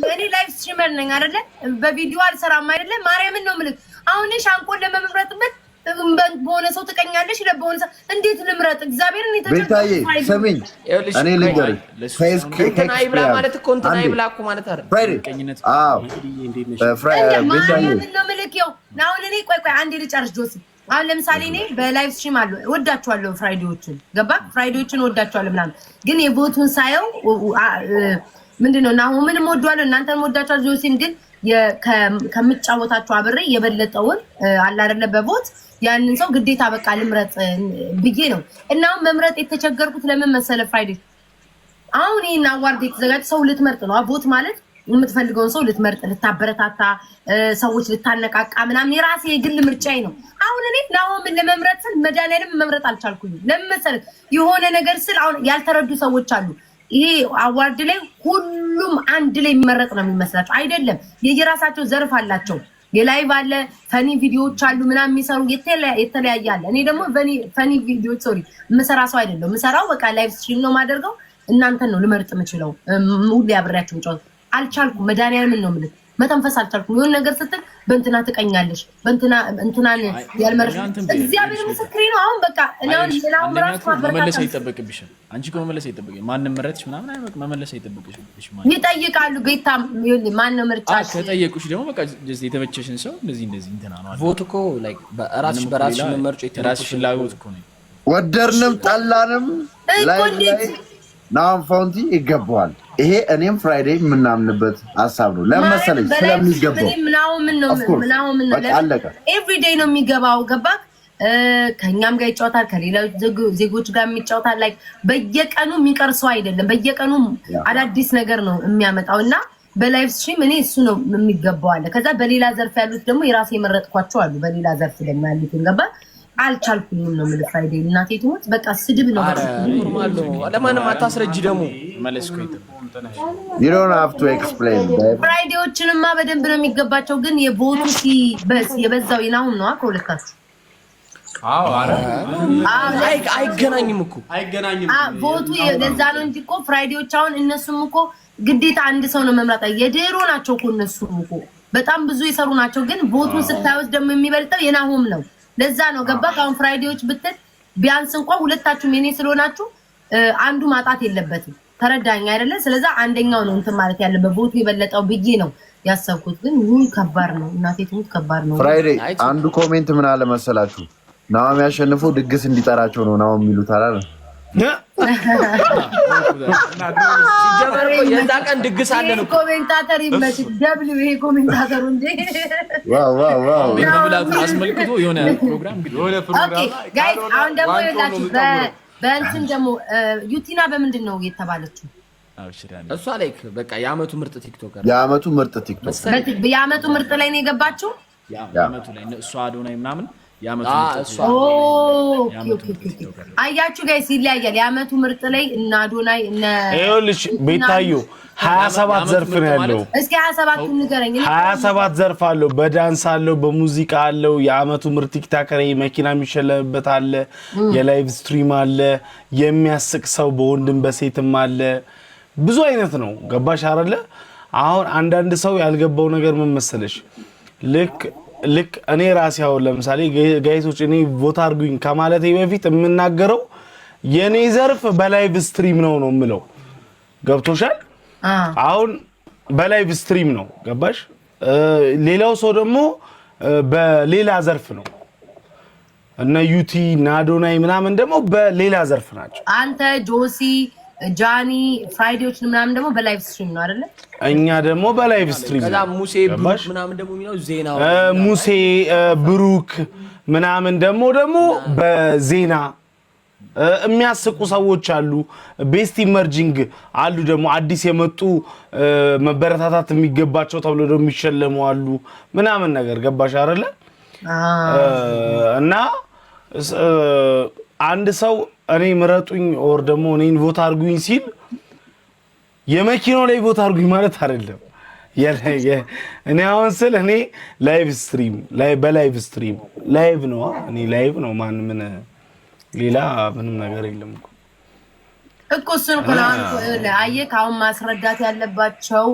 እኔ ላይቭ ስትሪመር ነኝ አይደለ? በቪዲዮ አልሰራም አይደለ? ማርያምን ነው የምልህ። አሁን ሻንቆን ለመምረጥበት በሆነ ሰው ትቀኛለሽ ለበሆነ ሰው እንዴት ልምረጥ? እግዚአብሔርን ቤታዬ ስሚኝ፣ እኔ ልንገርሽ ፌስ እንትና ይብላ ማለት እኮ እንትና ይብላ እኮ ማለት አይደል? ቀኝነት። አዎ ቤታዬ ነው የምልከው። አሁን እኔ ቆይ አንዴ ልጨርስ ጆሲ። አሁን ለምሳሌ እኔ በላይቭ ስትሪም አለ ወዳቸዋለሁ፣ ፍራይዴዎችን ገባ ፍራይዴዎችን ወዳቸዋለሁ ምናምን፣ ግን የቦቱን ሳየው ምንድነው እና አሁን ምንም ወደዋለሁ እናንተም ወዳቸዋለሁ ጆሲን፣ ግን ከምጫወታቸው አብሬ የበለጠውን አለ አይደለ በቦት ያንን ሰው ግዴታ በቃ ልምረጥ ብዬ ነው። እና አሁን መምረጥ የተቸገርኩት ለምን መሰለ ፍራይዴ፣ አሁን ይሄን አዋርድ የተዘጋጀ ሰው ልትመርጥ ነው። ቦት ማለት የምትፈልገውን ሰው ልትመርጥ፣ ልታበረታታ፣ ሰዎች ልታነቃቃ ምናምን የራሴ የግል ምርጫዬ ነው። አሁን እኔ ናሆምን ለመምረጥ ስል መድኃኒዓለም መምረጥ አልቻልኩኝም። ለምን መሰለህ የሆነ ነገር ስል አሁን ያልተረዱ ሰዎች አሉ። ይሄ አዋርድ ላይ ሁሉም አንድ ላይ የሚመረጥ ነው የሚመስላቸው አይደለም። የየራሳቸው ዘርፍ አላቸው። የላይቭ አለ፣ ፈኒ ቪዲዮዎች አሉ ምናምን የሚሰሩ የተለያየ አለ። እኔ ደግሞ ፈኒ ቪዲዮዎች የምሰራ ሰው አይደለም። የምሰራው በቃ ላይቭ ስትሪም ነው የማደርገው። እናንተን ነው ልመርጥ የምችለው። ሁሌ አብሬያችሁ የምጫወት አልቻልኩም። መድኃኒዓለምን ነው የምልህ መተንፈስ አልቻልኩም። የሆነ ነገር ስትል በእንትና ትቀኛለሽ፣ እንትናን ያልመረጥ እግዚአብሔር ምስክሬ ነው። አሁን በቃ ሌላው ምራስ መመለስ አይጠበቅብሽም። አንቺ እኮ መመለስ አይጠበቅብሽም። ማንም መረጥሽ ምናምን አይመቅ መመለስ አይጠበቅብሽም። ይጠይቃሉ። ቤታ ማን ነው ምርጫሽ? ከጠየቁሽ ደግሞ በቃ የተመቸሽን ሰው እንደዚህ እንትና ነው። ቮት እኮ ላይክ በራስሽ መመርጫ የተራስሽ ፍላጎት እኮ ነው። ወደርንም ጠላንም ላይ ናም ፋውንቲ ይገባዋል። ይሄ እኔም ፍራይዴ የምናምንበት ሀሳብ ነው። ለምን ስለሚገባው ምናምን አለቀ። ኤቭሪዴይ ነው የሚገባው። ገባክ? ከኛም ጋር ይጫወታል፣ ከሌሎች ዜጎች ጋር የሚጫወታል። ላይ በየቀኑ የሚቀር ሰው አይደለም። በየቀኑ አዳዲስ ነገር ነው የሚያመጣው እና በላይቭ ስትሪም እኔ እሱ ነው የሚገባው አለ። ከዛ በሌላ ዘርፍ ያሉት ደግሞ የራሴ የመረጥኳቸው አሉ። በሌላ ዘርፍ ደግሞ ያሉት ገባክ? አልቻልኩኝም ነው የምልህ ፍራይዴ። እናቴ ትሞት በቃ ስድብ ነው። ኖርማል ነው። ለማንም አታስረጂ ደግሞ መለስኩ you don't have to explain ፍራይዴዎችንማ በደንብ ነው የሚገባቸው። ግን የቦቱ የበዛው ይናሁን ነው ከሁለታችሁ። አይገናኝም እኮ አይገናኝም። ቦቱ ለዛ ነው እንጂ እኮ ፍራይዴዎች አሁን እነሱም እኮ ግዴታ አንድ ሰው ነው መምረጥ። የድሮ ናቸው እኮ እነሱም እኮ በጣም ብዙ የሰሩ ናቸው። ግን ቦቱን ስታዩት ደግሞ የሚበልጠው የናሁም ነው። ለዛ ነው ገባክ? አሁን ፍራይዴዎች ብትል ቢያንስ እንኳን ሁለታችሁም የኔ ስለሆናችሁ አንዱ ማጣት የለበትም። ተረዳኝ አይደለ? ስለዚህ አንደኛው ነው እንትን ማለት ያለበት ቦቱ የበለጠው ብዬ ነው ያሰብኩት። ግን ውይ ከባድ ነው እናቴ ትሙት ከባድ ነው። ፍራይዴ አንዱ ኮሜንት ምን አለ መሰላችሁ? ናሆም ያሸንፈው ድግስ እንዲጠራቸው ነው ናሆም የሚሉት አይደል? የዛ ቀን ድግስ አለ ነው። ኮሜንታተር ይመች ደብሊው ይሄ ኮሜንታተሩ እንዴ ዋው በብላቱ አስመልክቶ የሆነ ፕሮግራም ኦኬ ጋይስ አሁን ደግሞ ይላችሁ በእንትን ደግሞ ዩቲና በምንድን ነው የተባለችው? እሷ ላይክ በቃ የአመቱ ምርጥ ቲክቶከር የአመቱ ምርጥ ቲክቶከር የአመቱ ምርጥ ላይ ነው የገባችው። የአመቱ ላይ እሷ አዶናይ ምናምን አያችሁ ጋይስ ይለያያል። የአመቱ ምርጥ ላይ እና አዶናይ እና ይኸውልሽ ቤታዩ 27 ዘርፍ ነው ያለው። እስኪ 27 ንገረኝ። 27 ዘርፍ አለው። በዳንስ አለው፣ በሙዚቃ አለው። የአመቱ ምርጥ ቲክቶከር መኪና የሚሸለምበት አለ፣ የላይቭ ስትሪም አለ፣ የሚያስቅ ሰው በወንድም በሴትም አለ። ብዙ አይነት ነው። ገባሽ አይደለ? አሁን አንዳንድ ሰው ያልገባው ነገር ምን መሰለሽ? ልክ እኔ ራሴ አሁን ለምሳሌ ጋይሶች እኔ ቮት አድርጉኝ ከማለቴ በፊት የምናገረው የኔ ዘርፍ በላይቭ ስትሪም ነው የምለው። ገብቶሻል? አሁን በላይቭ ስትሪም ነው ገባሽ? ሌላው ሰው ደግሞ በሌላ ዘርፍ ነው። እና ዩቲ እና አዶናይ ምናምን ደግሞ በሌላ ዘርፍ ናቸው። አንተ ጆሲ ጃኒ ፍራይዴዎች ምናምን ደግሞ በላይቭ ስትሪም ነው አይደለ? እኛ ደግሞ በላይቭ ስትሪም ከዛ ሙሴ ብሩክ ምናምን ደግሞ የሚለው ዜና ሙሴ ብሩክ ምናምን ደግሞ በዜና የሚያስቁ ሰዎች አሉ። ቤስት ኢመርጂንግ አሉ ደግሞ አዲስ የመጡ መበረታታት የሚገባቸው ተብሎ ደግሞ የሚሸለሙ አሉ ምናምን ነገር ገባሽ አይደለ? እና አንድ ሰው እኔ ምረጡኝ ኦር ደግሞ እኔን ቮት አድርጉኝ ሲል የመኪናው ላይ ቮት አድርጉኝ ማለት አይደለም። እኔ አሁን ስል እኔ ላይቭ ስትሪም በላይቭ ስትሪም ላይቭ ነው። እኔ ላይቭ ነው። ማን ምን ሌላ ምንም ነገር የለም እኮ እኮ እሱን እኮ ነው አየህ አሁን ማስረዳት ያለባቸው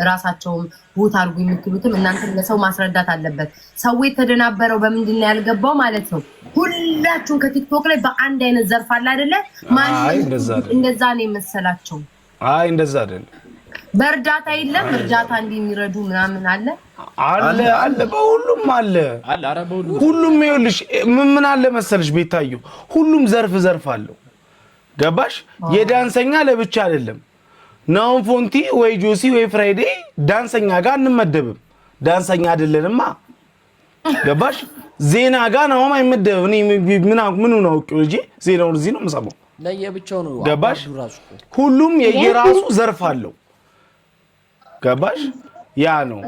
ራሳቸው ቦታ አድርጉ የምትሉትም እናንተ ለሰው ማስረዳት አለበት ሰው የተደናበረው በምንድን ነው ያልገባው ማለት ነው ሁላችሁም ከቲክቶክ ላይ በአንድ አይነት ዘርፍ አለ አይደለ ማን እንደዛ ነው የመሰላቸው አይ እንደዛ አይደለም በእርዳታ የለም እርዳታ እንዲሚረዱ ምናምን አለ በሁሉም አለ ኧረ በሁሉም ሁሉም ይኸውልሽ ምን አለ መሰለሽ ቤታዩ ሁሉም ዘርፍ አለው ገባሽ የዳንሰኛ ለብቻ አይደለም ናውን ፎንቲ ወይ ጆሲ ወይ ፍራይዴ ዳንሰኛ ጋር እንመደብም ዳንሰኛ አይደለንማ ገባሽ ዜና ጋር ነው የማይመደብ እኔ ምኑ ነው አውቄው እንጂ ዜናውን እዚህ ነው የምሰማው ለየብቻው ነው ገባሽ ሁሉም የየራሱ ዘርፍ አለው ገባሽ ያ ነው